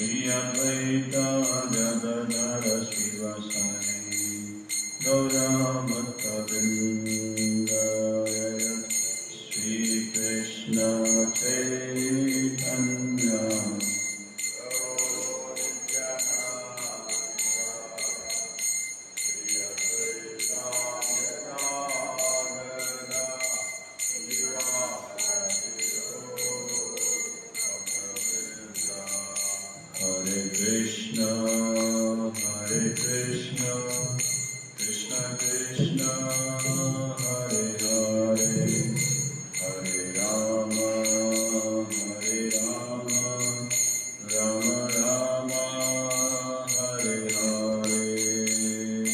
Shri Advaita Gadadhara Shivasani Gaura Bhakta Vrindaya Shri Krishna Chaitanya Hare Krishna, Krishna Krishna, Hare Hare, Hare Rama, Rama Rama, Hare Hare.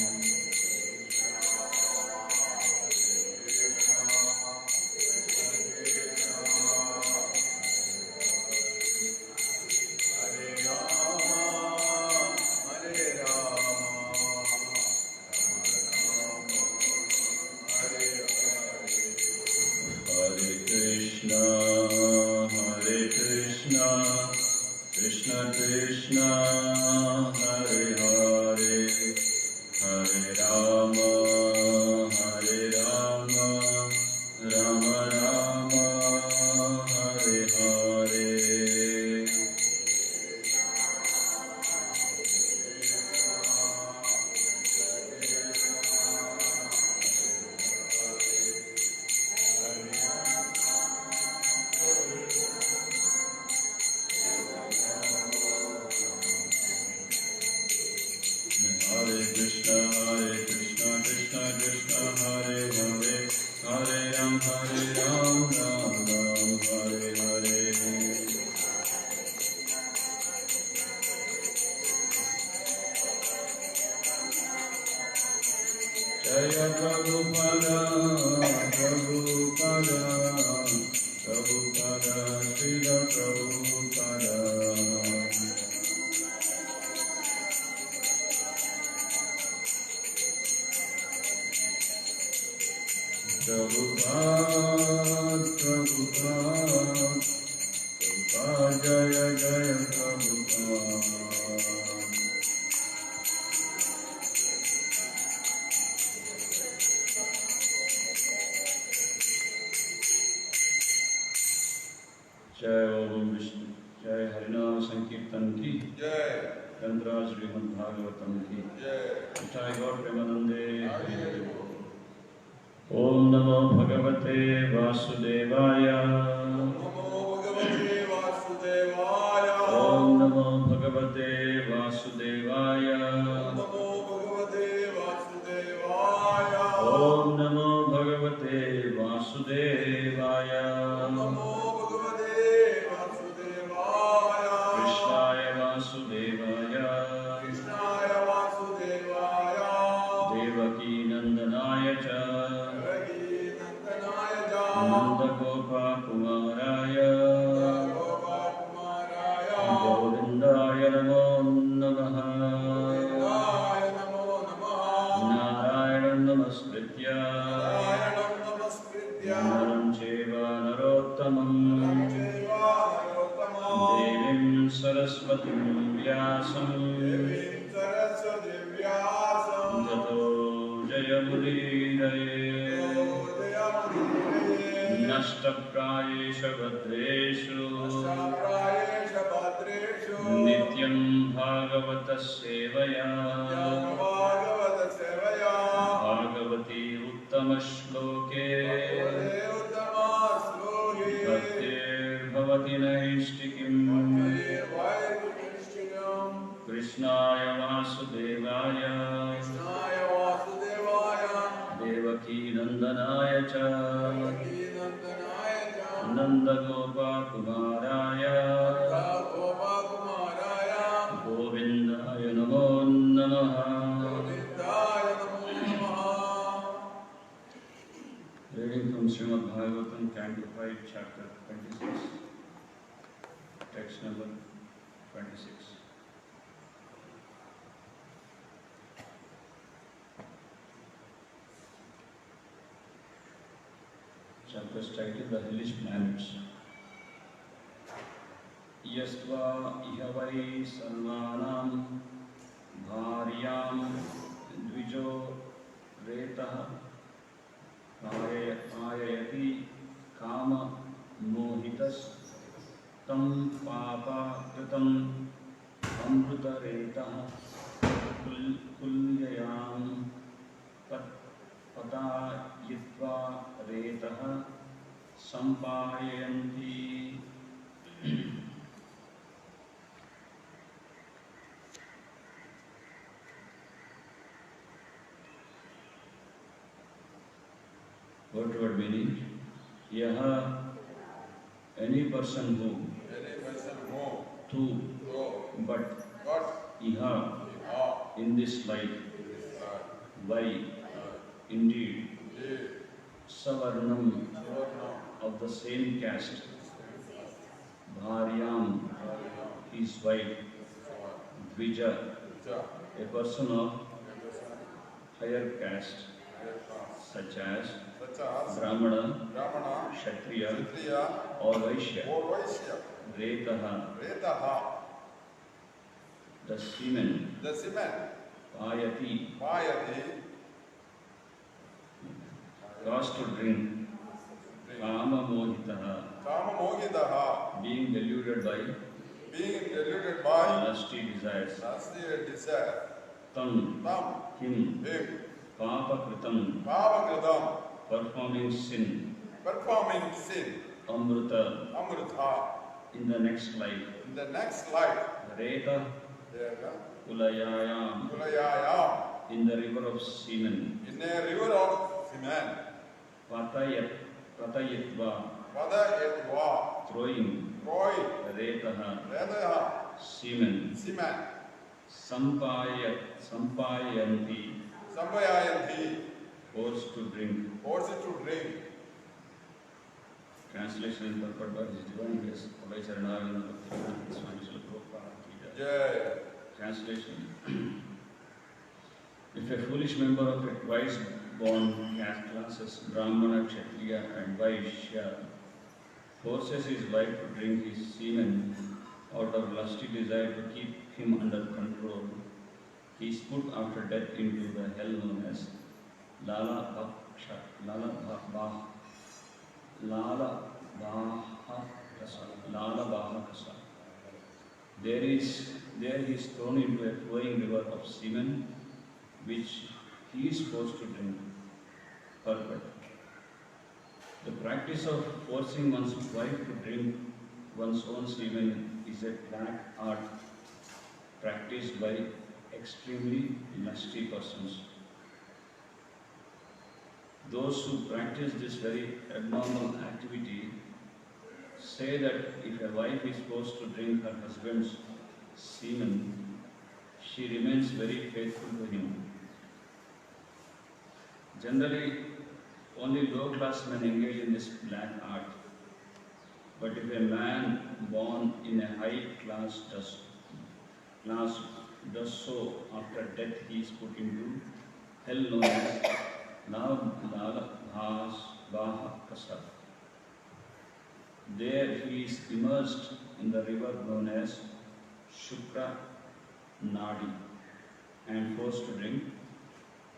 Hare Krishna, Krishna Krishna, Hare Hare, Hare Rama, Rama Rama, Hare Hare. Hare Krishna, Krishna Krishna, Hare Hare, Hare Ram, Ram Ram, Hare Hare. Jaya Prabhupada, Prabhupada, Prabhupada, Srila Prabhupada. Prabhupada, Prabhupada, Prabhupada, Jaya Jaya Prabhupada. Jai Om Vishnu, Jai Harinam Sankirtan ki, Jai Gandharaj Srimad Bhagavatam ki, Jai Gaur Premanande. Om Namo Bhagavate Vasudevaya. Om Namo Bhagavate Vasudevaya. Om Namo Bhagavate Vasudevaya. Krishnaya Vasudevaya. Devaki Nandanaya cha. Nanda Gopa Kumaraya. Govindaya Namo Namaha. Narayanam Namaskritya. Naram Cheva Narottamam. Devim Saraswatim Vyasam. Jato Jayamudiraye. Nashtaprayesha Bhadreshu. Nityam Bhagavata Sevaya. Bhagavati Uttama Shloke. Bhaktir Bhavati Naishtikim. Krishnaya Vasudevaya. Devaki Nandanaya cha. Nanda Gopa Kumaraya. Govindaya Namo Namaha. Reading from Srimad Bhagavatam, Canto 5, Chapter 26, Text number 26. Chapter titled The Hellish Planets. यस्त्वा इह वै सर्वानां भार्यां द्विजो रेतः पाययति काम मोहितस् तं पापकृतम् अमृतरेतः कुल्ययां पतायित्वा रेतः सम्पाययन्ति। Word meaning, यह any person who to but iha in this life why indeed savarnam of the same caste bharyam his wife dvija a person of higher caste such as Brahmana, Kshatriya or Vaishya, Retaha, the semen, Payati, cause to drink, Kama Mohitaha, being deluded by lusty desires, Tam, him, Papa Kritam, performing sin, Amrita, in the next life, Reta, Kulayayam, in the river of semen, Patayitva, throwing, Retaha, semen, Sampayanti, forced to drink. Translation and purport by His Divine Grace, Abhay Charanavinda Bhaktivedanta Swami Srila Prabhupada Ki Jai. Translation. If a foolish member of a twice-born caste classes, Brahmana, Kshatriya and Vaishya, forces his wife to drink his semen out of lusty desire to keep him under control, he is put after death into the hell known as Lala Bahakasa. There he is thrown into a flowing river of semen, which he is forced to drink. Purport. The practice of forcing one's wife to drink one's own semen is a black art practiced by extremely lusty persons. Those who practice this very abnormal activity say that if a wife is forced to drink her husband's semen, she remains very faithful to him. Generally, only low-class men engage in this black art. But if a man born in a high class does so, after death he is put into hell known as Lala Bahakasa. There he is immersed in the river known as Shukra Nadi and forced to drink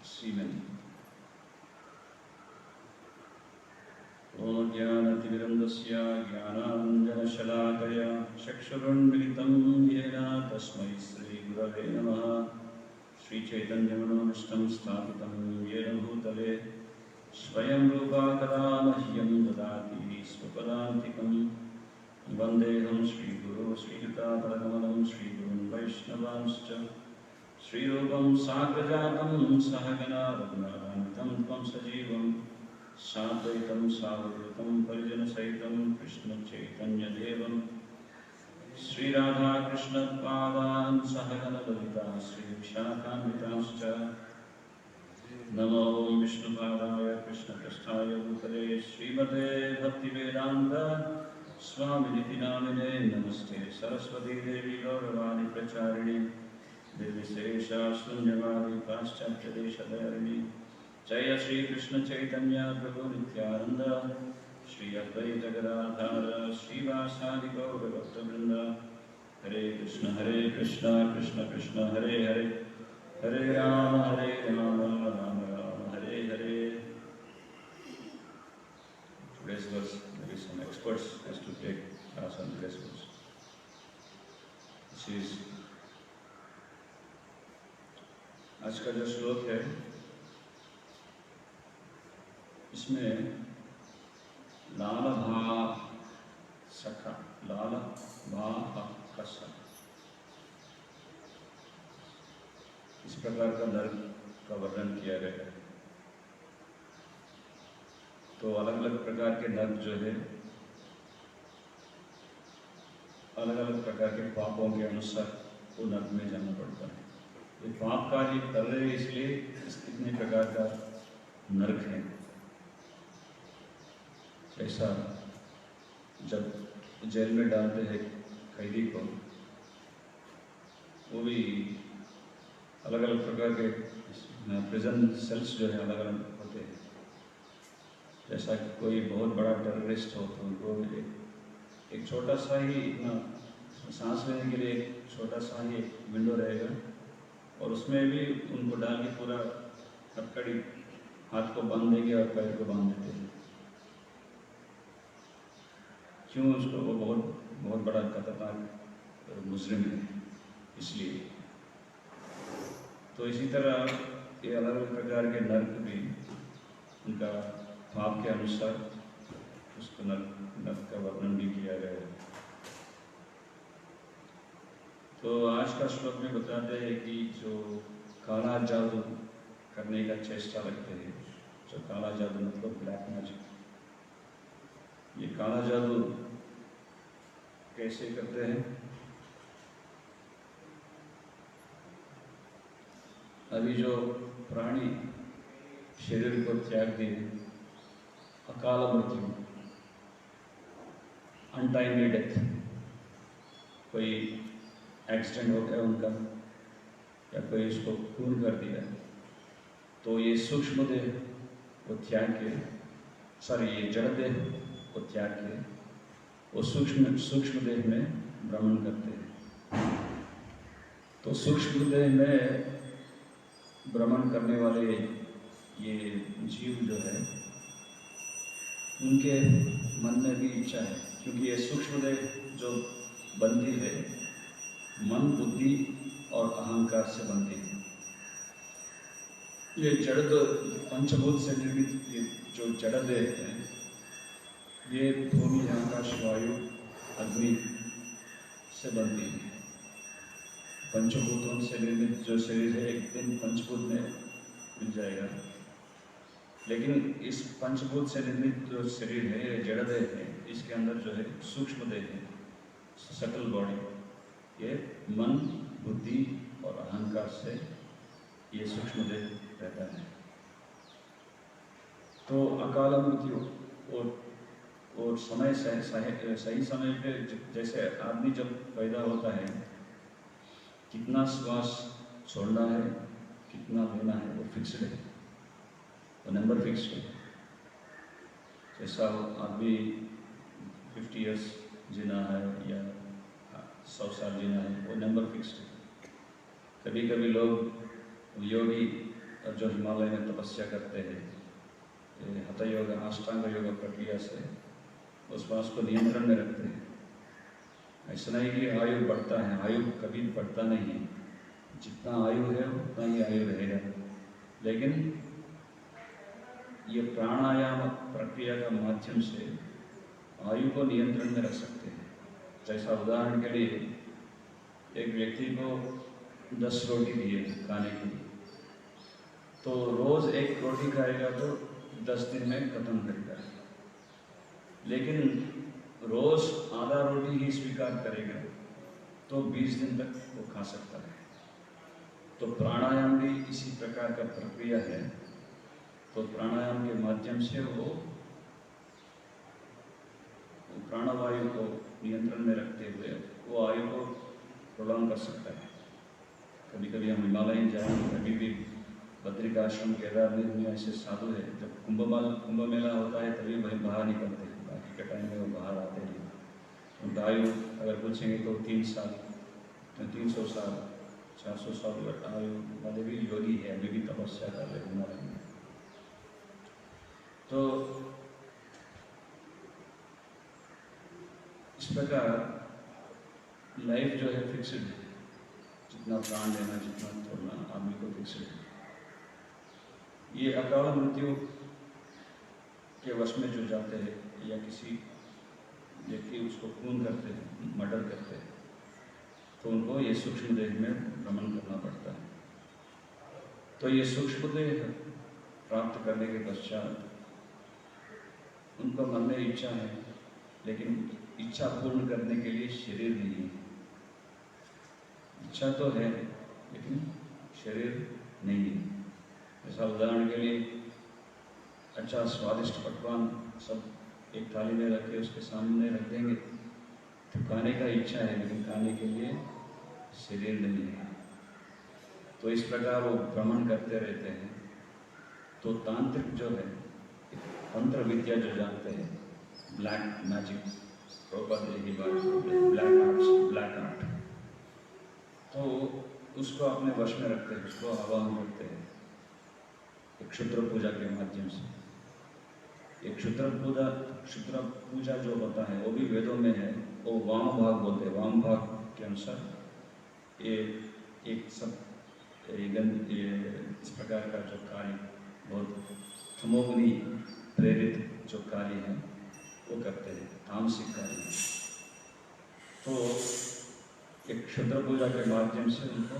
semen. Om Jnanatimirandasya Jnananjanashalakaya Chakshurunmilitam Yena Tasmai Sri Gurave Namaha Sri Chaitanya Manavishtam Sthapitam Yena Bhutale Swayam Rupa Kada Mahyam Dadati Swapadantikam Vandeham Sri Guru Sri Yuta Paragamalam Sri Gurun Vaishnavanscha Sri Rupam Sagrajatam Sahagana Raghunathanvitam Tvam Sajivam Sadvaitam Savadrutam Parijana Saitam Krishna Chaitanya Devam Sri Radha Krishna Padan Sahagana Lalita Sri Vishakhanvitascha Namo Vishnu Padaya Krishna Prasthaya Bhutale Srimate Bhaktivedanta Swami Niti Namine Namaste Saraswati Devi Gauravani Pracharini Devi Sesha Sunjavadi Paschatya Desha Dharini Jaya Shri Krishna Chaitanya Prabhu Nityananda Shri Advaita Gadadhar श्रीवासादि गौरभक्तवृंद। Hare Krishna Krishna Krishna Hare Hare, Hare Ram Ram Ram Hare Hare. Today's verse, maybe some experts has to take class on today's verse. This is आज का जो श्लोक है, इसमें लाल भा सखा, लाल भा कसा, इस प्रकार का नर्क का वर्णन किया गया है. तो अलग अलग प्रकार के नर्क जो है, अलग अलग प्रकार के पापों के अनुसार वो नर्क में जाना पड़ता है. ये पाप कार्य कर रहे हैं इसलिए कितने प्रकार का नर्क है. जैसा जब जेल में डालते हैं कैदी को, वो भी अलग अलग प्रकार के प्रिजन सेल्स जो है अलग अलग होते हैं. जैसा कि कोई बहुत बड़ा टेररिस्ट हो तो उनको एक छोटा सा ही इतना सांस लेने के लिए एक छोटा सा ही एक विंडो रहेगा, और उसमें भी उनको डाल के पूरा हथकड़ी हाथ को बांध देंगे और पैर को बांध देते हैं. क्यों? उसको वो बहुत बड़ा खतरनाक मुजरिम है इसलिए. तो इसी तरह ये अलग अलग प्रकार के नर्क भी उनका पाप के अनुसार उसको नर्क का वर्णन भी किया गया है. तो आज का श्लोक में बताते हैं कि जो काला जादू करने का चेष्टा रखते हैं, जो काला जादू मतलब ब्लैक मैजिक, ये काला जादू कैसे करते हैं? अभी जो प्राणी शरीर को त्याग दिए, अकाल मृत्यु, अनटाइमली डेथ, कोई एक्सीडेंट हो गया उनका या कोई उसको खून कर दिया, तो ये सूक्ष्म देह को त्याग के, ये जड़ देह को त्याग के वो सूक्ष्म देह में भ्रमण करते हैं. तो सूक्ष्म देह में भ्रमण करने वाले ये जीव जो है, उनके मन में भी इच्छा है, क्योंकि ये सूक्ष्म देह जो बनती है मन, बुद्धि और अहंकार से बनती है. ये जड़ पंचभूत से निर्मित ये जो जड़ देह है, ये भूमि, आकाश, वायु, अग्नि से बनती है. पंचभूतों से निर्मित जो शरीर है एक दिन पंचभूत में मिल जाएगा, लेकिन इस पंचभूत से निर्मित जो शरीर है, ये जड़ देह है, इसके अंदर जो है सूक्ष्म देह है, सटल बॉडी, ये मन, बुद्धि और अहंकार से ये सूक्ष्म देह रहता है. तो अकाल मृत्यु और समय सही समय पे, जैसे आदमी जब पैदा होता है, कितना श्वास छोड़ना है, कितना लेना है, वो फिक्स्ड है, वो नंबर फिक्स्ड है. जैसा आदमी 50 इयर्स जीना है या 100 साल जीना है, वो नंबर फिक्स्ड है. कभी कभी लोग योगी और जो हिमालय में तपस्या करते हैं, हठ योग, अष्टांग योग प्रक्रिया से उस श्वास को नियंत्रण में रखते हैं. ऐसा नहीं कि आयु बढ़ता है, आयु कभी बढ़ता नहीं है. जितना आयु है उतना ही आयु रहेगा, लेकिन ये प्राणायाम प्रक्रिया का माध्यम से आयु को नियंत्रण में रख सकते हैं. जैसा उदाहरण के लिए एक व्यक्ति को 10 रोटी दिए खाने के लिए, तो रोज एक रोटी खाएगा तो 10 दिन में खत्म करेगा, लेकिन रोज आधा रोटी ही स्वीकार करेगा तो 20 दिन तक वो खा सकता है. तो प्राणायाम भी इसी प्रकार का प्रक्रिया है. तो प्राणायाम के माध्यम से वो प्राणवायु को नियंत्रण में रखते हुए वो आयु को प्रोलॉन्ग कर सकता है. कभी कभी हम हिमालय जाएं, कभी भी बद्रिकाश्रम, केदारनाथ में ऐसे साधु है, जब कुंभ मेला होता है तभी वही बाहर निकलते हैं, के टाइम में वो बाहर आते हैं। उनका आयु अगर पूछेंगे तो 3 साल, 300 साल, 400 साल आयु वाले भी योगी है, अभी भी तपस्या कर रहे हैं हिमालय में। तो इस प्रकार लाइफ जो है फिक्स्ड है, जितना प्राण लेना जितना छोड़ना आदमी को फिक्स्ड है। ये अकाल मृत्यु के वश में जो जाते हैं या किसी व्यक्ति उसको खून करते हैं, मर्डर करते हैं, तो उनको ये सूक्ष्म देह में भ्रमण करना पड़ता है। तो ये सूक्ष्म देह प्राप्त करने के पश्चात उनको मन में इच्छा है, लेकिन इच्छा पूर्ण करने के लिए शरीर नहीं है। इच्छा तो है लेकिन शरीर नहीं है। जैसा उदाहरण के लिए अच्छा स्वादिष्ट पकवान सब एक थाली में रख के उसके सामने रख देंगे, तो खाने का इच्छा है लेकिन खाने के लिए शरीर नहीं है। तो इस प्रकार वो भ्रमण करते रहते हैं। तो तांत्रिक जो है, तंत्र विद्या जो जानते हैं, ब्लैक मैजिक, ब्लैक आर्ट, तो उसको अपने वश में रखते हैं, उसको आवाहन करते हैं एक क्षुद्र पूजा के माध्यम से। एक क्षुद्र पूजा जो होता है वो भी वेदों में है, वो वाम भाग बोलते हैं। वाम भाग के अनुसार ये एक सब इस प्रकार का जो कार्य बहुत तमोगुणी प्रेरित जो कार्य है वो करते हैं, तामसिक कार्य। तो एक क्षुद्र पूजा के माध्यम से उनको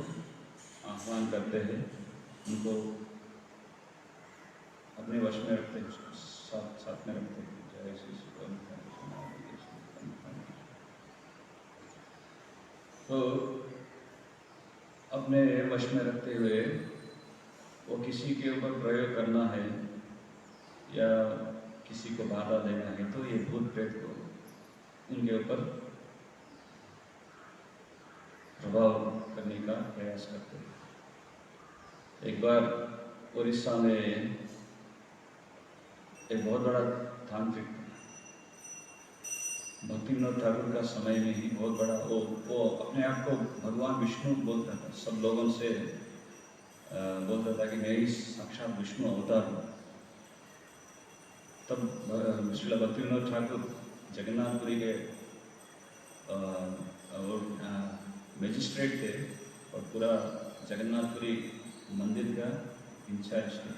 आह्वान करते हैं, उनको अपने वश में रखते हैं, साथ में रखते हैं। जय श्री कृष्ण। तो अपने वश में रखते हुए वो किसी के ऊपर प्रयोग करना है या किसी को बाधा देना है, तो ये भूत प्रेत को उनके ऊपर प्रभाव करने का प्रयास करते हैं। एक बार उड़ीसा में एक बहुत बड़ा तांत्रिक, भक्तिविनोद ठाकुर का समय में ही बहुत बड़ा वो अपने आप को भगवान विष्णु बोलता था। सब लोगों से बोलता था कि मैं ही साक्षात विष्णु अवतार हूँ। तब श्रील भक्तिविनोद ठाकुर जगन्नाथपुरी के मैजिस्ट्रेट थे और पूरा जगन्नाथपुरी मंदिर का इंचार्ज थे।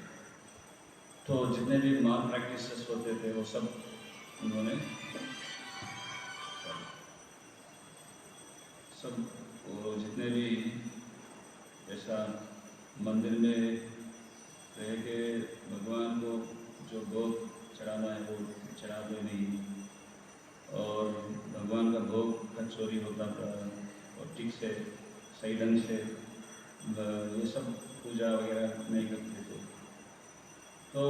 तो जितने भी माल प्रैक्टिसेस होते थे वो सब उन्होंने वो जितने भी ऐसा मंदिर में रह के भगवान को जो भोग चढ़ाना है वो चढ़ा दे नहीं, और भगवान का भोग का चोरी होता था और ठीक से सही ढंग से ये सब पूजा वगैरह नहीं करते थे। तो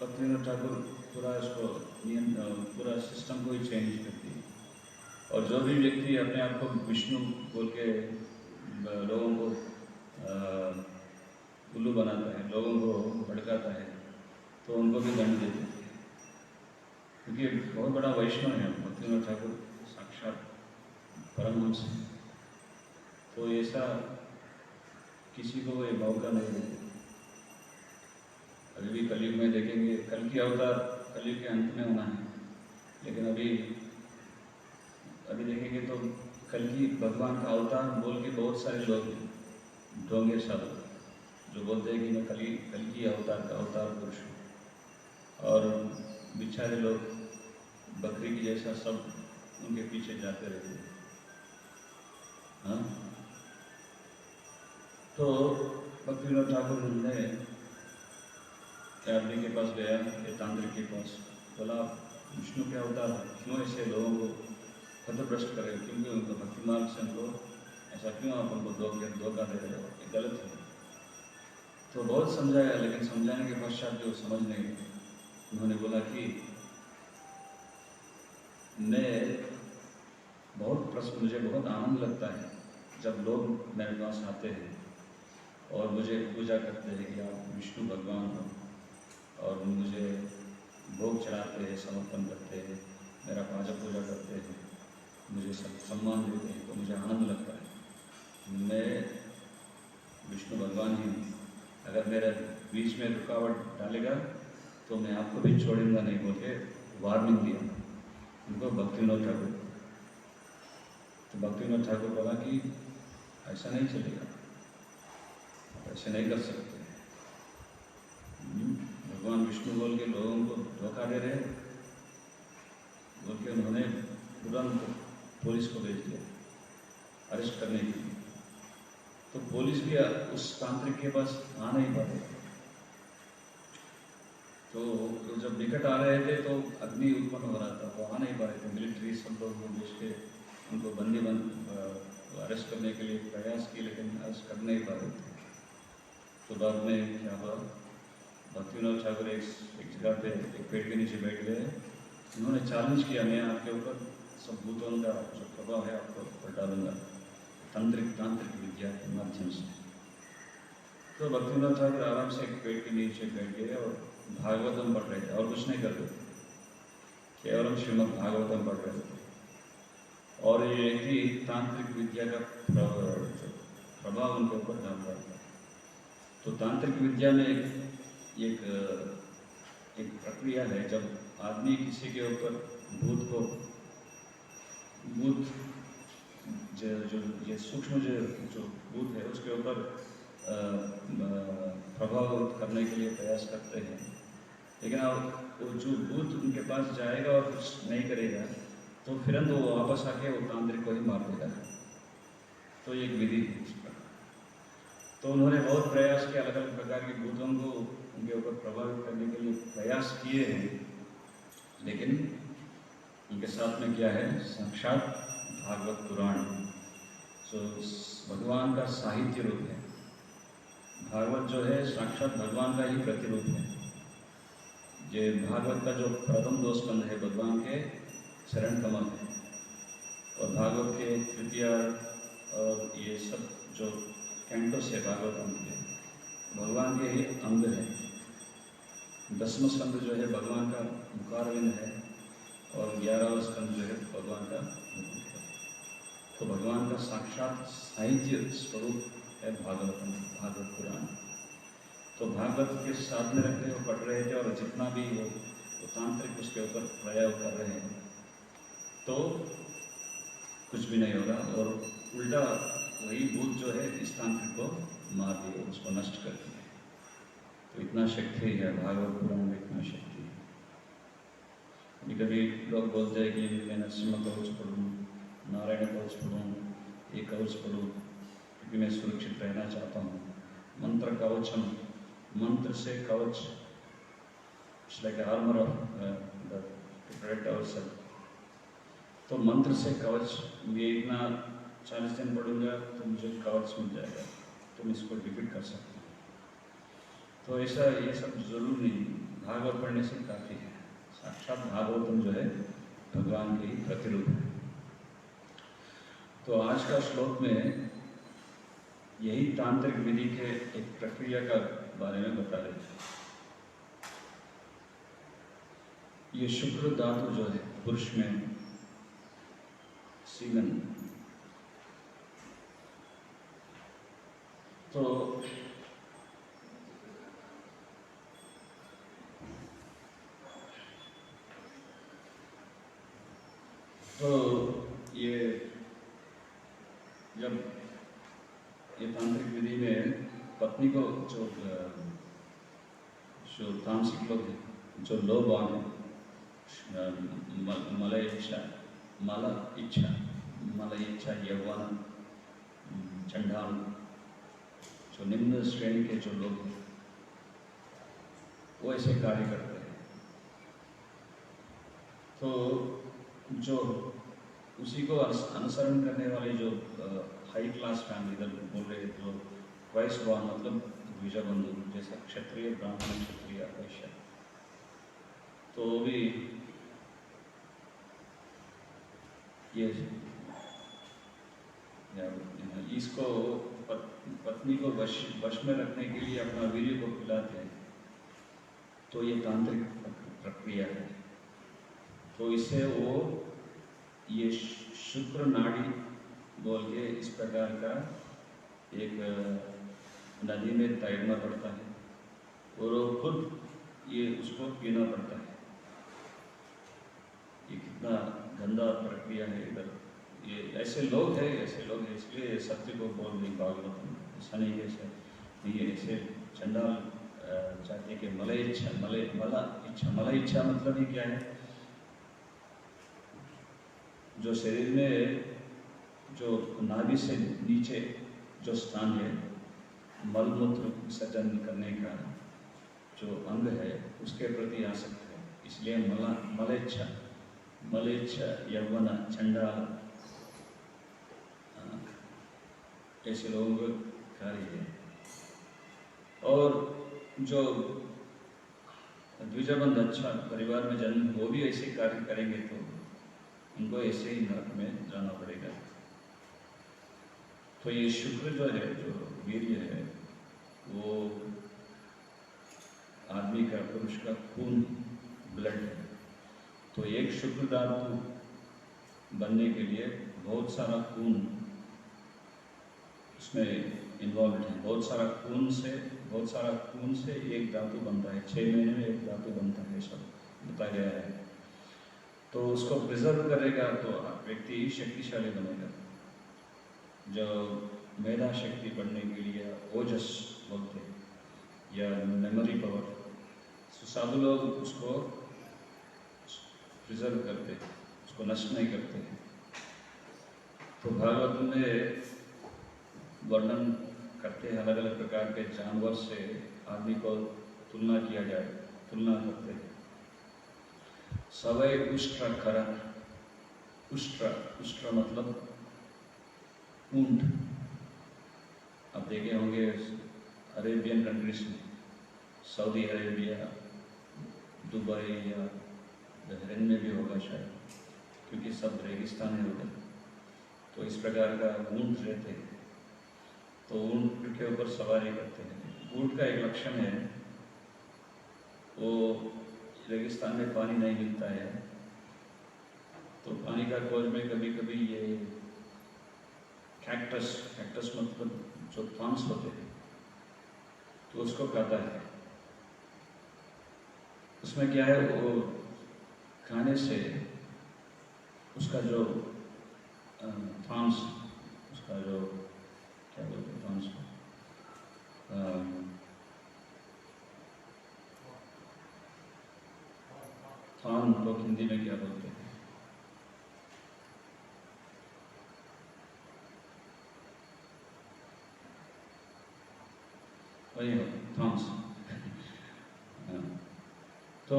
भक्तिविनोद ठाकुर पूरा इसको पूरा सिस्टम को ही चेंज करती है। और जो भी व्यक्ति अपने आप को विष्णु बोल के लोगों को उल्लू बनाता है, लोगों को भड़काता है, तो उनको भी दंड देते हैं। क्योंकि बहुत बड़ा वैष्णव है भक्तिविनोद ठाकुर, साक्षात परमहंस है। तो ऐसा किसी को ये मौका नहीं देते। अभी भी कलयुग में देखेंगे, कल की अवतार कलयुग के अंत में होना है, लेकिन अभी देखेंगे तो कल की भगवान का अवतार बोल के बहुत सारे लोग ढोंगे सब जो बोलते हैं कि मैं कल की अवतार का अवतार पुरुष हूँ, और बेचारे लोग बकरी की जैसा सब उनके पीछे जाते रहते हैं। हाँ, तो भक्तिविनोद ठाकुर ने यात्री के पास गया, ये तांत्रिक के पास, बोला विष्णु के अवतार क्यों ऐसे लोगों को पथभ्रष्ट करें, क्योंकि उनको भक्ति मार्ग से उनको ऐसा क्यों आप उनको धोखा दे रहे हो, ये गलत है। तो बहुत समझाया, लेकिन समझाने के पश्चात जो समझ नहीं, उन्होंने बोला कि मुझे बहुत आनंद लगता है जब लोग मेरे पास आते हैं और मुझे पूजा करते हैं कि आप विष्णु भगवान हो, और मुझे भोग चढ़ाते हैं, समर्पण करते हैं, मेरा पूजा पूजा करते हैं, मुझे सब सम्मान देते हैं, तो मुझे आनंद लगता है। मैं विष्णु भगवान ही हूँ, अगर मेरा बीच में रुकावट डालेगा तो मैं आपको भी छोड़ूंगा नहीं बोल के वार्निंग दिया उनको भक्तिविनोद ठाकुर। तो भक्तिविनोद ठाकुर बोला कि ऐसा नहीं चलेगा, ऐसे नहीं कर सकते। भगवान विष्णु बोल के लोगों को धोखा दे रहे बोल के उन्होंने तुरंत पुलिस को भेज दिया अरेस्ट करने के लिए। तो पुलिस भी उस तांत्रिक के पास आ नहीं पाते। तो जब निकट आ रहे थे तो अग्नि उत्पन्न हो रहा था, वो आ नहीं पा रहे थे। मिलिट्री सब लोग भेज के उनको बंदी अरेस्ट करने के लिए प्रयास किए, लेकिन अरेस्ट कर नहीं पा रहे थे। तो बाद में क्या हुआ, भक्तिविनोद ठाकुर एक जगह पे एक पेड़ के नीचे बैठ गए। उन्होंने चैलेंज किया, मैं आपके ऊपर सब भूतों का जो प्रभाव है आपको ऊपर डालूंगा तांत्रिक विद्या के माध्यम से। तो भक्तिविनोद ठाकुर आराम से एक पेड़ के नीचे बैठ गए और भागवतम पढ़ रहे थे और कुछ नहीं कर रहे थे, केवल श्रीमद् भागवतम पढ़ रहे थे। और ये ही तांत्रिक विद्या का प्रभाव उनके ऊपर डाल रहा था। तो तांत्रिक विद्या में एक प्रक्रिया है, जब आदमी किसी के ऊपर भूत जो ये सूक्ष्म जो भूत है उसके ऊपर प्रभाव करने के लिए प्रयास करते हैं, लेकिन अब वो जो भूत उनके पास जाएगा और कुछ नहीं करेगा तो फिर वो वापस आके वो तांत्रिक को ही मार देगा। तो एक विधि है इस प्रकार। तो उन्होंने बहुत प्रयास किया, अलग अलग प्रकार के भूतों को उनके ऊपर प्रभावित करने के लिए प्रयास किए हैं, लेकिन उनके साथ में क्या है, साक्षात भागवत पुराण जो भगवान का साहित्य रूप है। भागवत जो है साक्षात भगवान का ही प्रतिरूप है। ये भागवत का जो प्रथम 2 स्कंद है भगवान के चरण कमल है, और भागवत के तृतीय और ये सब जो कैंटोस है भागवतम के भगवान के ही अंग है। 10वां स्कंद जो है भगवान का मुखारविंद है, और 11वां स्कंद जो है भगवान का मुकुट है। तो भगवान का साक्षात साहित्य स्वरूप है भागवत पुराण। तो भागवत के साथ में रखते वो पढ़ रहे थे, और जितना भी वो तांत्रिक उसके ऊपर प्रयोग कर रहे हैं तो कुछ भी नहीं होगा, और उल्टा वही भूत जो है इस तांत्रिक को मार दिए, उसको नष्ट कर दिए। तो इतना शक्ति है भागवत पुराण में, इतना शक्ति है। कभी कभी लोग बोलते हैं कि मैं नरसिम्हा कवच पढ़ूँ, नारायण कवच पढ़ूँ, ये कवच पढ़ूँ क्योंकि मैं सुरक्षित रहना चाहता हूँ। मंत्र कवचम, मंत्र से कवच, it's like armour of the protect ourself. तो मंत्र से कवच, ये इतना 40 दिन पढ़ूंगा तो मुझे कवच मिल जाएगा, तो मैं इसको रिपीट कर सकता हूँ। तो ऐसा ये सब जरूर नहीं, भागवत पढ़ने से काफ़ी है। साक्षात भागवतम जो है भगवान के ही प्रतिरूप है। तो आज का श्लोक में यही तांत्रिक विधि के एक प्रक्रिया का बारे में बता रहे थे। ये शुक्र धातु जो है पुरुष में सीमन, तो ये जब ये तांत्रिक विधि में पत्नी को जो तामसिक लोग हैं, जो लोभवान है, मल इच्छा यौवन चंडाल, जो निम्न श्रेणी के जो लोग हैं वो ऐसे कार्य करते हैं। तो जो उसी को अनुसरण करने वाले जो हाई क्लास फैमिली इधर बोल रहे, जो वैश्यवान मतलब द्विजबंधु जैसा क्षत्रिय, ब्राह्मण, क्षत्रिय, वैश्य, तो भी ये इसको पत्नी को वश में रखने के लिए अपना वीर्य को पिलाते हैं। तो ये तांत्रिक प्रक्रिया है। तो इससे वो ये शुक्र नाड़ी बोल के इस प्रकार का एक नदी में तैरना पड़ता है और वो खुद ये उसको पीना पड़ता है। ये कितना गंदा प्रक्रिया है इधर। ये ऐसे लोग हैं इसलिए सत्य को बोल नहीं भागवत ऐसा नहीं है, ऐसा नहीं है। ऐसे चंडाल जाति के मला इच्छा मतलब ही क्या है, जो शरीर में जो नाभि से नीचे जो स्थान है मलमूत्र विसर्जन करने का जो अंग है उसके प्रति आसक्त है, इसलिए मलेच्छा यौवन चंडाल ऐसे लोगों का कार्य है। और जो द्विजाबंध अच्छा परिवार में जन्म वो भी ऐसे कार्य करेंगे तो उनको ऐसे ही नरक में जाना पड़ेगा। तो ये शुक्र जो है, जो वीर्य है, वो आदमी का, पुरुष का खून, ब्लड है। तो एक शुक्र धातु बनने के लिए बहुत सारा खून उसमें इन्वॉल्व है। बहुत सारा खून से एक धातु बनता है। 6 महीने में एक धातु बनता है, सब बताया गया है। तो उसको प्रिजर्व करेगा तो व्यक्ति शक्तिशाली बनेगा। जो मेधा शक्ति बढ़ने के लिए ओजस बोलते हैं या मेमोरी पावर, साधु लोग उसको प्रिजर्व करते हैं, उसको नष्ट नहीं करते हैं। तो भागवत में वर्णन करते हैं अलग अलग प्रकार के जानवर से आदमी को तुलना करते हैं। सवय उष्ट्र खरा, उष्ट्र मतलब ऊंट। आप देखे होंगे अरेबियन कंट्रीज में, सऊदी अरेबिया, दुबई या बहरीन में भी होगा शायद, क्योंकि सब रेगिस्तान है उधर। तो इस प्रकार का ऊंट रहते हैं, तो ऊंट के ऊपर सवारी करते हैं। ऊंट का एक लक्षण है, वो रेगिस्तान में पानी नहीं मिलता है, तो पानी का खोज में कभी कभी ये कैक्टस मतलब जो थॉर्न्स होते हैं, तो उसको खाता है। उसमें क्या है, वो खाने से उसका जो थॉर्न्स, उसका जो क्या बोलते हैं थॉर्न्स को, थॉर्न लोग हिंदी में क्या बोलते हैं, वही हो थॉर्न्स। तो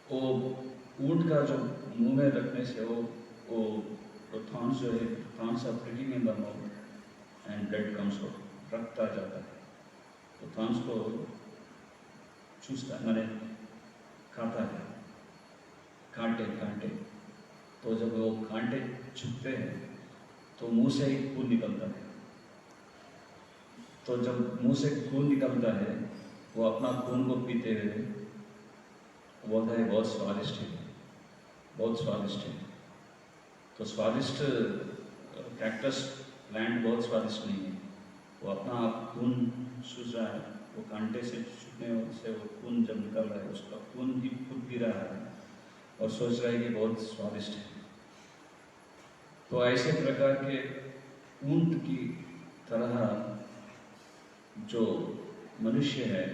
वो ऊंट का जो मुंह में रखने से वो थॉर्न्स जो है, thorns are pricking in the mouth and blood comes out, रक्त आ जाता है। तो थॉर्न्स को चूसता है, मैंने खाता है, कांटे। तो जब वो कांटे चुभते हैं तो मुंह से ही खून निकलता है। तो जब मुंह से खून निकलता है, वो अपना खून को पीते हुए बोलता है बहुत स्वादिष्ट है, बहुत स्वादिष्ट है। तो स्वादिष्ट कैक्टस प्लांट बहुत स्वादिष्ट नहीं है, वो अपना खून सूझ रहा है, वो कांटे से छूटने से वो खून जब निकल रहा है, उसका खून भी खुद पी रहा है और सोच रहा है कि बहुत स्वादिष्ट है। तो ऐसे प्रकार के ऊंट की तरह जो मनुष्य है,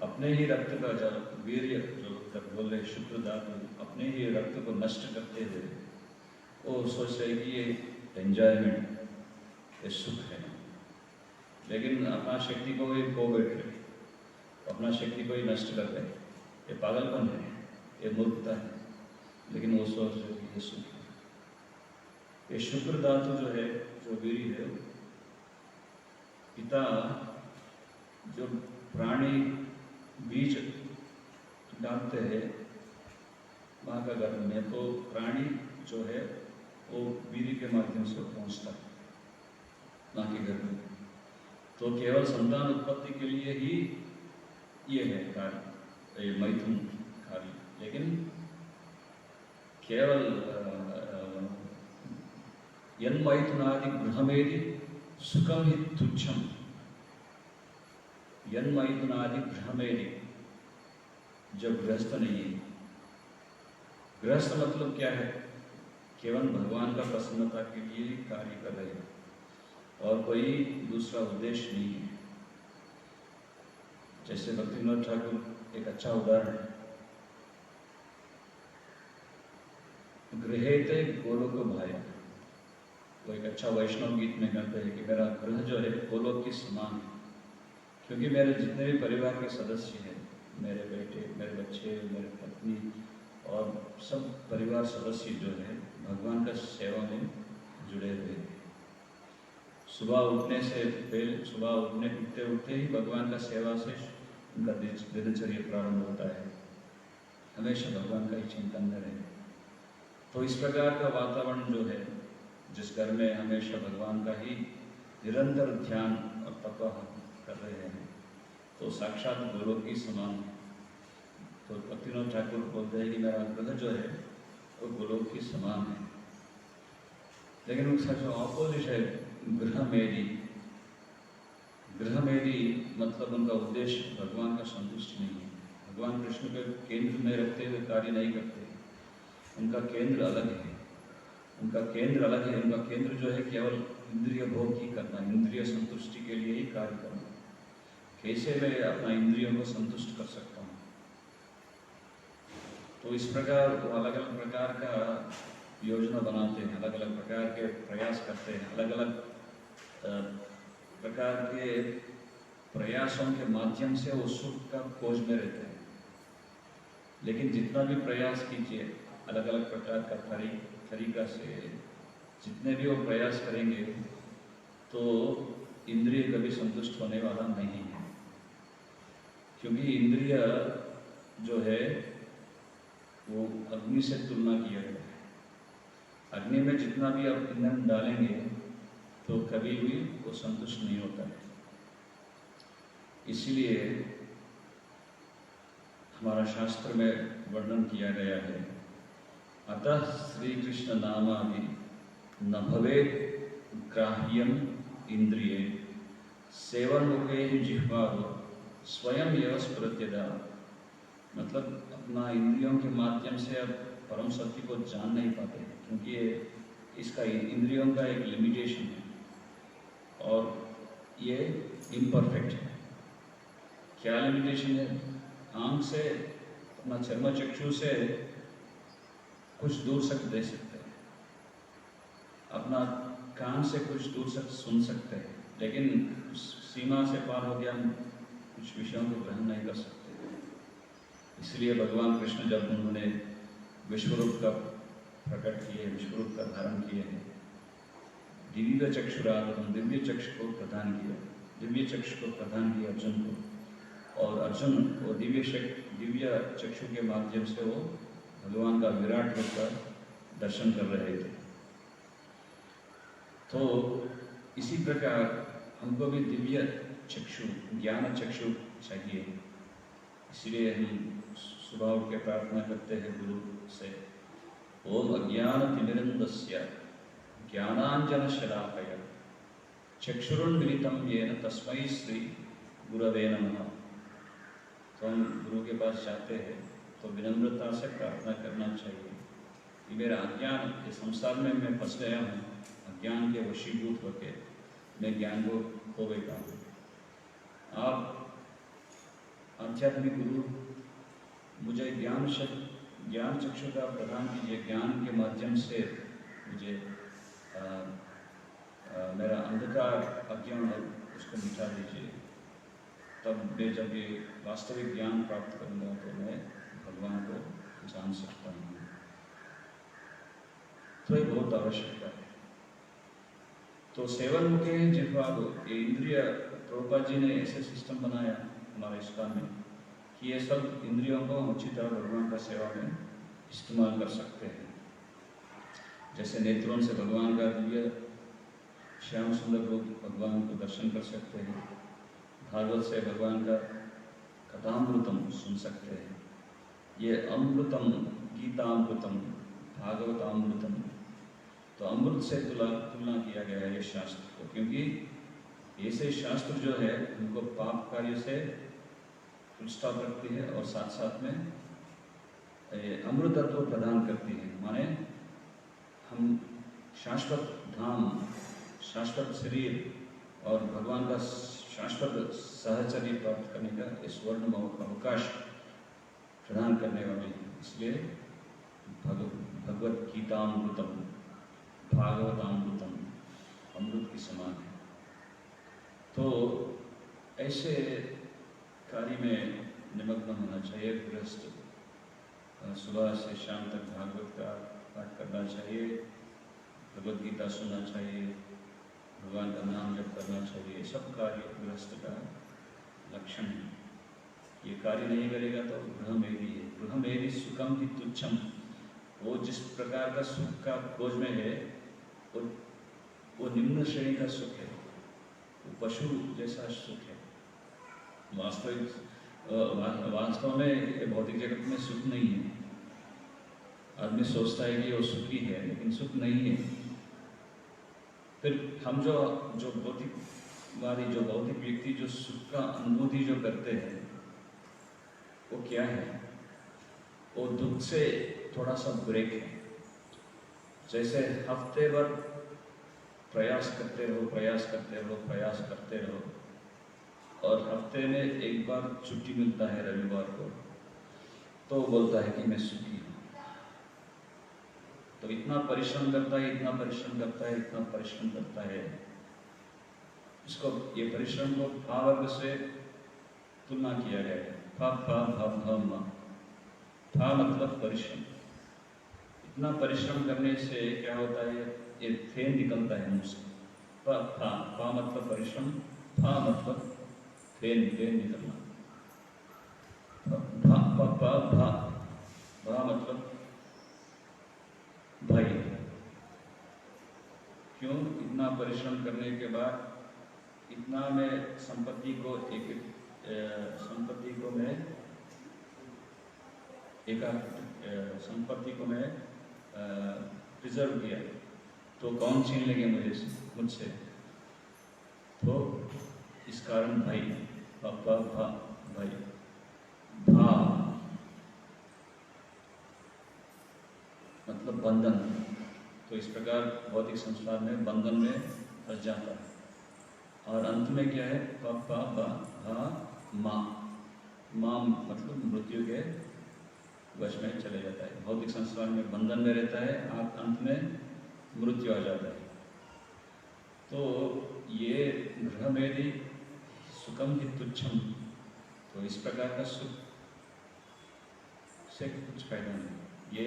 अपने ही रक्त का जो वीर्य, जो तक बोले शुक्र धातु, अपने ही रक्त को नष्ट करते हुए वो सोच रहे कि ये एंजॉयमेंट, ये सुख है, लेकिन अपना शक्ति को ही खो बैठ रहे, अपना शक्ति को ही नष्ट कर रहे। ये पागलपन है, ये मूर्खता है, लेकिन वो सोच रहे कि ये सुख है। ये शुक्र धातु जो है, जो वीर्य है, पिता जो प्राणी बीज डालते हैं माँ का गर्भ में, तो प्राणी जो है वो वीर्य के माध्यम से पहुँचता है माँ के गर्भ में। तो केवल संतान उत्पत्ति के लिए ही ये है कार्य, ये मैथुन कार्य, लेकिन केवल यन्मैथुनादि गृहमेदि सुखम ही तुच्छम। यन्मैथुनादि गृहमेदि, जो गृहस्थ नहीं है। गृहस्थ मतलब क्या है? केवल भगवान का प्रसन्नता के लिए कार्य कर रहे हैं और कोई दूसरा उद्देश्य नहीं है। जैसे भक्तिविनोद ठाकुर एक अच्छा उदाहरण है। गृहेते गोलोक भाया, वो एक अच्छा वैष्णव गीत में कहते हैं कि मेरा गृह जो है गोलोक के समान है, क्योंकि मेरे जितने भी परिवार के सदस्य हैं, मेरे बेटे, मेरे बच्चे, मेरे पत्नी और सब परिवार सदस्य जो है भगवान का सेवा में जुड़े हुए हैं। सुबह उठने से पहले, सुबह उठते ही भगवान का सेवा से उनका दिनचर्या प्रारंभ होता है। हमेशा भगवान का ही चिंतन में रहे। तो इस प्रकार का वातावरण जो है, जिस घर में हमेशा भगवान का ही निरंतर ध्यान और तप कर रहे हैं, तो साक्षात गोलोक की समान है। तो भक्तिविनोद ठाकुर बोलते हैं कि मेरा गृह जो है वो गोलोक की समान है। लेकिन उसका जो ऑपोजिट है गृहमेदि, गृहमेदि मतलब उनका उद्देश्य भगवान का संतुष्टि नहीं है। भगवान कृष्ण के केंद्र में रखते हुए कार्य नहीं करते। उनका केंद्र अलग है। उनका केंद्र अलग है। उनका केंद्र जो है केवल इंद्रिय भोग ही करना, इंद्रिय संतुष्टि के लिए ही कार्य करना। कैसे मैं अपना इंद्रियों को संतुष्ट कर सकता हूँ? तो इस प्रकार वो अलग अलग प्रकार का योजना बनाते हैं, अलग अलग प्रकार के प्रयास करते हैं, अलग अलग प्रकार के प्रयासों के माध्यम से वो सुख का खोज में रहते हैं। लेकिन जितना भी प्रयास कीजिए अलग अलग प्रकार का तरीका से, जितने भी वो प्रयास करेंगे तो इंद्रिय कभी संतुष्ट होने वाला नहीं है। क्योंकि इंद्रिय जो है वो अग्नि से तुलना किया गया है। अग्नि में जितना भी आप ईंधन डालेंगे तो कभी भी वो संतुष्ट नहीं होता है। इसीलिए हमारा शास्त्र में वर्णन किया गया है, अतः श्री कृष्ण नामादि न भवेत् ग्राह्यम इंद्रिये सेवन मुखे जिह्वारो स्वयं एव स्फुरत्यदा। मतलब अपना इंद्रियों के माध्यम से अब परम सत्य को जान नहीं पाते, क्योंकि इसका इंद्रियों का एक लिमिटेशन है और ये इम्परफेक्ट है। क्या लिमिटेशन है? आँख से, अपना चर्म चक्षु से कुछ दूर तक दे सकते हैं, अपना कान से कुछ दूर तक सुन सकते हैं, लेकिन सीमा से पार हो गया हम कुछ विषयों को ग्रहण नहीं कर सकते। इसलिए भगवान कृष्ण जब उन्होंने विश्वरूप का प्रकट किए, विश्वरूप का धारण किए हैं, दिव्य चक्षुरागम, दिव्य चक्षु को प्रदान किया, दिव्य चक्षु को प्रदान किया अर्जुन को, और अर्जुन वो दिव्य चक्षु के माध्यम से वो भगवान का विराट रूप का दर्शन कर रहे थे। तो इसी प्रकार हमको भी दिव्य चक्षु, ज्ञान चक्षु चाहिए। इसलिए हम सुबह उठ के प्रार्थना करते हैं गुरु से, ओम अज्ञानतिमिरन्दस्य ज्ञानाञ्जनशलाकया चक्षुरुन्मिलितं येन तस्मै श्री गुरवे नमः। तो हम गुरु के पास जाते हैं तो विनम्रता से प्रार्थना करना चाहिए कि मेरा अज्ञान के संसार में मैं फंस गया हूँ, अज्ञान के वशीभूत होकर मैं ज्ञान को खो बैठा हूँ। आप आध्यात्मिक गुरु मुझे ज्ञान चक्षु का प्रदान कीजिए, ज्ञान के माध्यम से मुझे मेरा अंधकार अज्ञान उसको मिटा दीजिए। तब मैं जब ये वास्तविक ज्ञान प्राप्त करूँगा तो मैं भगवान को जान सकता हूँ। तो ये बहुत आवश्यकता है। तो सेवन मुखे जिह्वा दो, ये इंद्रिय, प्रभुपाद जी ने ऐसे सिस्टम बनाया हमारे इस्लाम में कि ये सब इंद्रियों को उचित और भगवान का सेवा में इस्तेमाल कर सकते हैं। जैसे नेत्रों से भगवान का दिव्य श्याम सुंदर रूप भगवान को दर्शन कर सकते हैं, भागवत से भगवान का कथामृतम सुन सकते हैं। ये अमृतम, गीतामृतम, भागवतामृतम, तो अमृत से तुलना किया गया है ये शास्त्र को, क्योंकि ऐसे शास्त्र जो है उनको पाप कार्य से फुल स्टॉप रखती है और साथ साथ में अमृतत्व प्रदान करती है। माने हम शाश्वत धाम, शाश्वत शरीर और भगवान का शाश्वत सहचर्य प्राप्त करने का इस स्वर्ण अवकाश प्रदान करने वाले हैं। इसलिए भगवत गीतामृतम, भागवतामृतम अमृत के समान है। तो ऐसे कार्य में निमग्न होना चाहिए गृहस्थ। सुबह से शाम तक भागवत का पाठ करना चाहिए, भगवद गीता सुनना चाहिए, भगवान का नाम जप करना चाहिए। सब कार्य गृहस्थ का लक्षण है। ये कार्य नहीं करेगा तो गृहमेधी है। गृहमेधी सुखम की तुच्छम, वो जिस प्रकार का सुख का खोज में है वो निम्न श्रेणी का सुख है, वो पशु जैसा सुख है। वास्तव में ये भौतिक जगत में सुख नहीं है। आदमी सोचता है कि वो सुखी है, लेकिन सुख नहीं है। फिर हम जो भौतिकवादी, जो भौतिक व्यक्ति जो सुख का अनुभूति जो करते हैं वो क्या है? वो दुख से थोड़ा सा ब्रेक है। जैसे हफ्ते भर प्रयास करते रहो और हफ्ते में एक बार छुट्टी मिलता है रविवार को, तो बोलता है कि मैं सुखी हूँ। तो इतना परिश्रम करता है। इसको, ये परिश्रम को भावर्ग से तुलना किया गया है। फा मतलब परिश्रम। इतना परिश्रम करने से क्या होता है? ये फेन निकलता है मुंह से। फा मतलब परिश्रम, फा मतलब फेन निकलना। भा मतलब भाई। क्यों? इतना परिश्रम करने के बाद इतना में संपत्ति को मैं प्रिजर्व किया, तो कौन छीन लेंगे मुझसे? तो इस कारण भाई, भाई, भा मतलब बंधन। तो इस प्रकार भौतिक संसार में बंधन में फंस जाता है। और अंत में क्या है? माँ मतलब मृत्यु के वश में चले जाता है। भौतिक संसार में बंधन में रहता है, आप अंत में मृत्यु आ जाता है। तो ये गृहमेधी सुखम ही तुच्छम, तो इस प्रकार का सुख से कुछ फायदा नहीं। ये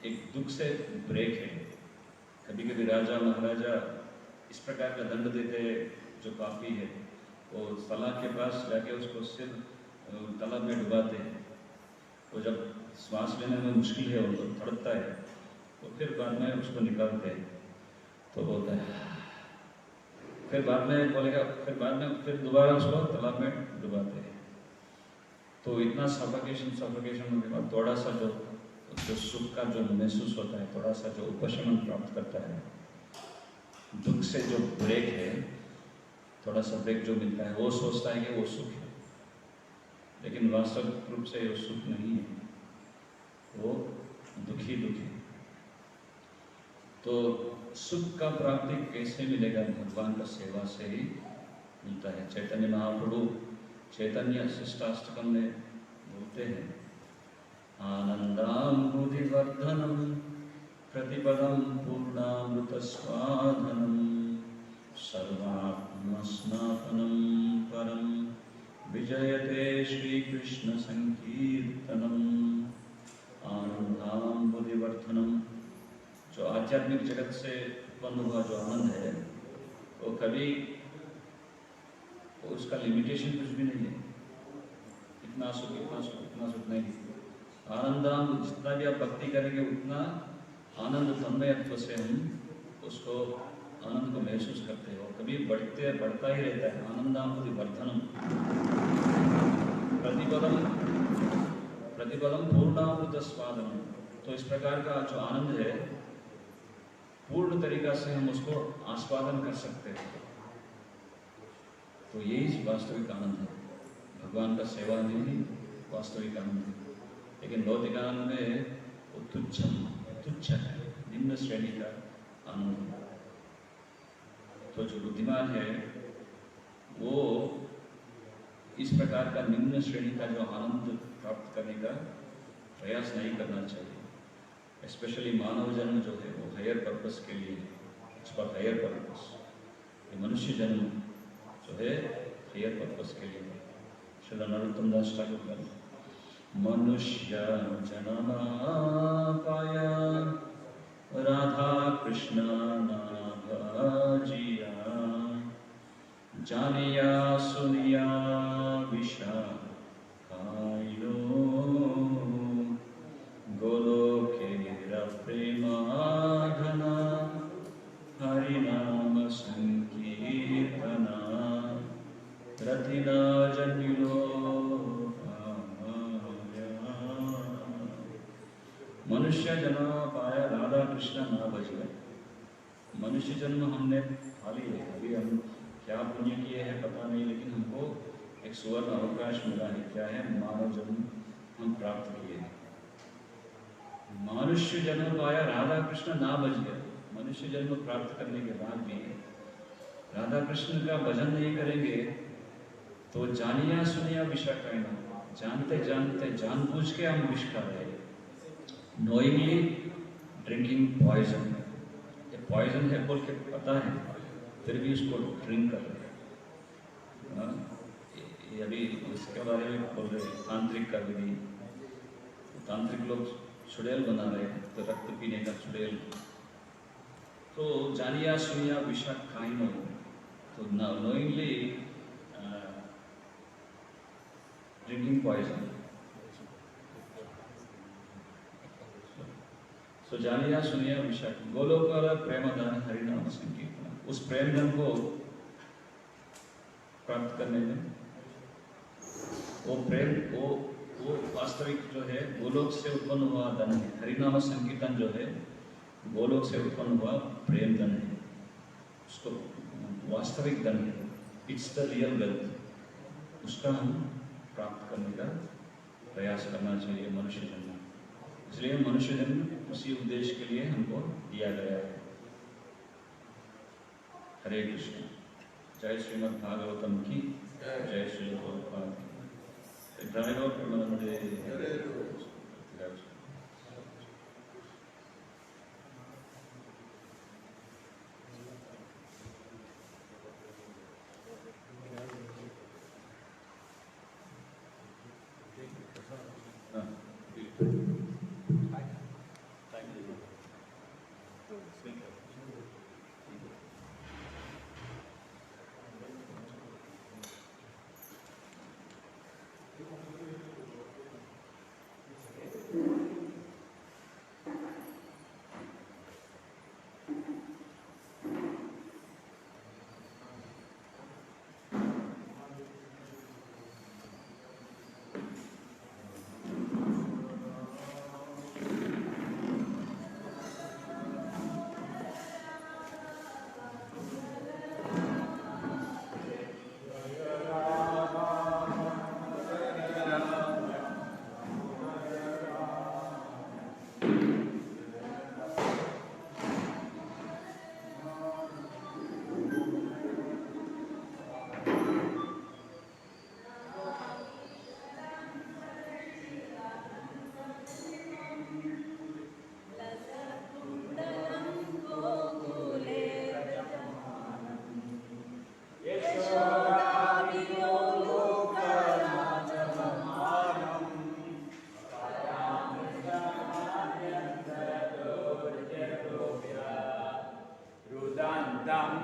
एक दुख से ब्रेक है। कभी कभी राजा महाराजा इस प्रकार का दंड देते हैं जो पापी है, वो तालाब के पास जाके उसको सिर तालाब में डुबाते हैं। वो जब श्वास लेने में मुश्किल है, उनको तड़पता है, तो फिर बाद में उसको निकालते हैं। तो बोलता है, फिर बाद में बोलेगा, फिर दोबारा उसको तालाब में डुबाते हैं। तो इतना सफोकेशन होने के बाद थोड़ा सा जो सुख का जो महसूस होता है, थोड़ा सा जो उपशमन प्राप्त करता है, दुख से जो ब्रेक है, थोड़ा सा ब्रेक जो मिलता है, वो सोचता है कि वो सुख है, लेकिन वास्तविक रूप से वो सुख नहीं है, वो दुख ही है। तो सुख का प्राप्ति कैसे मिलेगा? भगवान का सेवा से ही मिलता है। चैतन्य महाप्रभु चैतन्य शिष्टाष्टकम में बोलते हैं, आनंदाम्बुधिवर्धनम प्रतिपदम पूर्णामृत स्वाधनम सर्वात्मस्नातनम परम विजयते श्री कृष्ण संकीर्तनम। आनंदाम्बुधिवर्धनम, जो आध्यात्मिक जगत से उत्पन्न हुआ जो आनंद है, वो कभी उसका लिमिटेशन कुछ भी नहीं है। इतना सुख नहीं। आनंदाम, जितना भी आप भक्ति करेंगे उतना आनंद तन्मयत्व से हम उसको आनंद को महसूस करते हैं, और कभी बढ़ता ही रहता है। आनंदाम्बुधिवर्धनम, प्रतिपदम प्रतिपदम पूर्णामृत स्वादनम। तो इस प्रकार का जो आनंद है पूर्ण तरीका से हम उसको आस्वादन कर सकते हैं। तो यही वास्तविक आनंद है। भगवान का सेवा में ही वास्तविक आनंद है। लेकिन भौतिक आनंद में वो तुच्छ है, निम्न श्रेणी का आनंद है। तो जो बुद्धिमान है वो इस प्रकार का निम्न श्रेणी का जो आनंद प्राप्त करने का प्रयास नहीं करना चाहिए। स्पेशली मानव जन्म जो है वो हायर पर्पस के लिए, इट्स फॉर हायर पर्पस। ये मनुष्य जन्म जो है हायर पर्पस के लिए। श्री नरोत्तम दास ठाकुर का मनुष्य जन्म पाया राधा कृष्ण नाम भजिया, जानिया सुनिया विषा खाइलो, गोलोकेर प्रेमाधना हरिनाम संकीर्तना, रतिना जन्युलो मनुष्य जन्म पाया राधा कृष्ण ना बजिया। मनुष्य जन्म हमने पा लिया। अभी हम क्या पुण्य किए हैं पता नहीं, लेकिन हमको एक सुवर्ण अवकाश मिला है। क्या है? मानव जन्म हम प्राप्त किए हैं। मनुष्य जन्म पाया राधा कृष्ण ना बजिया। मनुष्य जन्म प्राप्त करने के बाद भी राधा कृष्ण का भजन नहीं करेंगे तो जानिया सुनिया विषा खाना, जानते जानते जानबूझ के हम विष खा रहे हैं। Knowingly drinking poison. ये पॉइजन है बोल के पता है फिर भी उसको ड्रिंक कर रहे हैं। ये अभी इसके बारे में बोल रहे हैं तांत्रिक का विधि। तांत्रिक लोग चुड़ैल बना रहे हैं, तो रक्त पीने का चुड़ैल। तो जानिया सुनिया विषा खाइनो, तो नोइंगली ड्रिंकिंग पॉइजन। तो जानिया सुनिया विषा गोलोकर प्रेमदान हरिनाम संकीर्तन। उस प्रेम धन को प्राप्त करने में वो प्रेम वो वास्तविक जो है गोलोक से उत्पन्न हुआ धन है। हरिनाम संकीर्तन जो है गोलोक से उत्पन्न हुआ प्रेम धन है, उसको वास्तविक धन है। It's the real wealth. उसका हम प्राप्त करने का प्रयास करना चाहिए मनुष्य जन्म। इसलिए मनुष्य जन्म उसी उद्देश्य के लिए हमको दिया गया है। हरे कृष्ण। जय श्रीमद् भागवतम की जय। श्री प्रभुपाद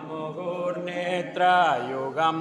मुहुर्नेत्र योगं